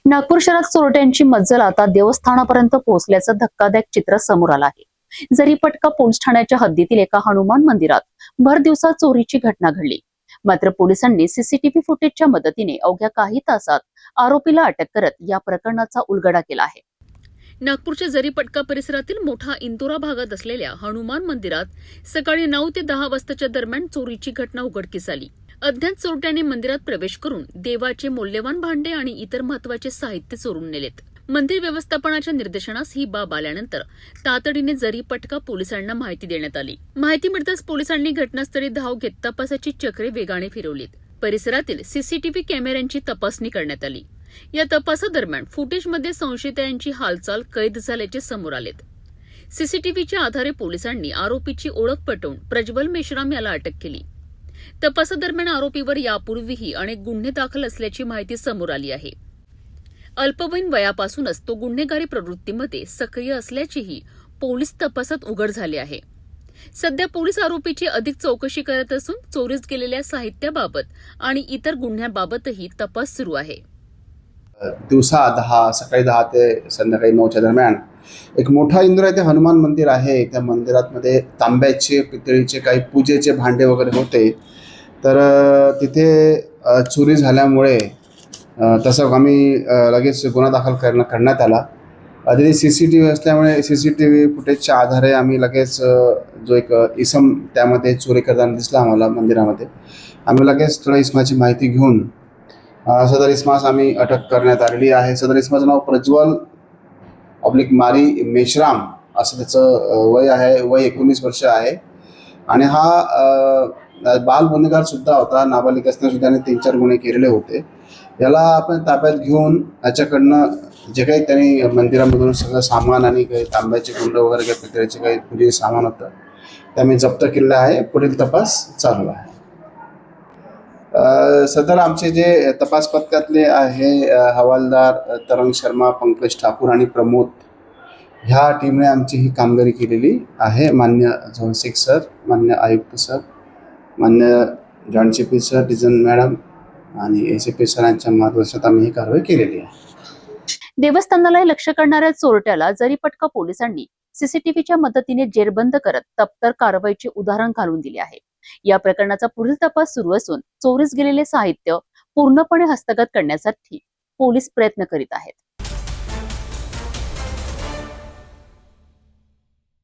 नागपूर शहरात चोरट्यांची मज्जल आता देवस्थानापर्यंत पोहोचल्याचं धक्कादायक चित्र समोर आलं आहे। जरीपटका पोलीस ठाण्याच्या हद्दीतील एका हनुमान मंदिरात भर दिवसा चोरीची घटना घडली। मात्र पोलिसांनी सीसीटीव्ही फुटेजच्या मदतीने अवघ्या काही तासात आरोपीला अटक करत या प्रकरणाचा उलगडा केला आहे। नागपूरच्या जरीपटका परिसरातील मोठा इंदोरा भागात असलेल्या हनुमान मंदिरात सकाळी 9 ते 10 वाजताच्या दरम्यान चोरीची घटना उघडकीस आली। अज्ञात चोरट्यांनी मंदिरात प्रवेश करून देवाचे मौल्यवान भांडे आणि इतर महत्वाचे साहित्य चोरून नेलेत। मंदिर व्यवस्थापनाच्या निर्देशनास ही बाब आल्यानंतर तातडीने जरीपटका पोलिसांना माहिती देण्यात आली। माहिती मिळताच पोलिसांनी घटनास्थळी धाव घेत तपासाची चक्रे वेगाने फिरवलीत। परिसरातील सीसीटीव्ही कॅमेऱ्यांची तपासणी करण्यात आली। या तपासादरम्यान फुटेजमध्ये संशयितांची हालचाल कैद झाल्याचे समोर आलेत। सीसीटीव्हीच्या आधारे पोलिसांनी आरोपीची ओळख पटवून प्रज्वल मेश्राम याला अटक केली। तपासादरम्यान आरोपीवर यापूर्वीही अनेक गुन्हे दाखल असल्याची माहिती समोर आली आहे। अल्पवयीन वयापासूनच तो गुन्हेगारी प्रवृत्तीमध्ये सक्रिय असल्याचेही पोलीस तपासात उघड झाले आहे। सध्या पोलीस आरोपीची अधिक चौकशी करत असून चोरीस गेलेल्या साहित्याबाबत आणि इतर गुन्ह्यांबाबतही तपास सुरू आहे। दिवसा 10 सकाळी 10 ते संध्याकाळी 9च्या दरम्यान एक मोठा इंदोरा येथे हनुमान मंदिर आहे। त्या मंदिरात मध्ये तांब्याचे पितळीचे काही पूजेचे भांडे वगैरे होते। तर तिथे चोरी झाल्यामुळे तसं आम्ही लगेच गुन्हा दाखल करण्यात आला। तिथे सीसीटीव्ही असल्यामुळे सीसीटीव्ही फुटेजच्या आधारे आम्ही लगेच जो एक इसम त्यामध्ये चोरी करताना दिसला आम्हाला मंदिरामध्ये, आम्ही लगेच थोडा इसमाची माहिती घेऊन सदर इसमास आम्ही अटक करण्यात आलेली आहे। सदर इसमाचं नाव प्रज्वल ऑब्लिक मारी मेश्राम असं त्याचं वय आहे। वय 19 वर्ष आहे आणि हा बाल गुन्हेगार सुद्धा होता। नाबालिक असताना सुद्धा त्याने 3-4 गुन्हे केलेले होते। याला आपण ताब्यात घेऊन याच्याकडनं जे काही त्यांनी मंदिरामधून सगळं सामान आणि काही तांब्याचे कुंड वगैरे काही पितळेचे काही पूजेचे सामान होतं ते आम्ही जप्त केलेलं आहे। पुढील तपास चालू आहे। सदर आमचे जे तपास पथकातले आहे हवालदार तरंग शर्मा, पंकज ठाकूर आणि प्रमोद, ह्या टीमने आमची ही कामगिरी केलेली आहे। मान्य झोन 6 सर, मान्य आयुक्त सर, मान्य जॉईंट सीपी सर, डिझन मॅडम आणि एसीपी सरांच्या मार्गदर्शनात आम्ही ही कारवाई केलेली आहे। देवस्थानाला लक्ष्य करणाऱ्या चोरट्याला जरीपटका पोलिसांनी सीसीटीव्हीच्या मदतीने जेरबंद करत तप्तर कारवाईचे उदाहरण घालून दिले आहे। या प्रकरणाचा पुढील तपास सुरू असून चोरीस गेलेले साहित्य पूर्णपणे हस्तगत करण्यासाठी पोलीस प्रयत्न करीत आहेत।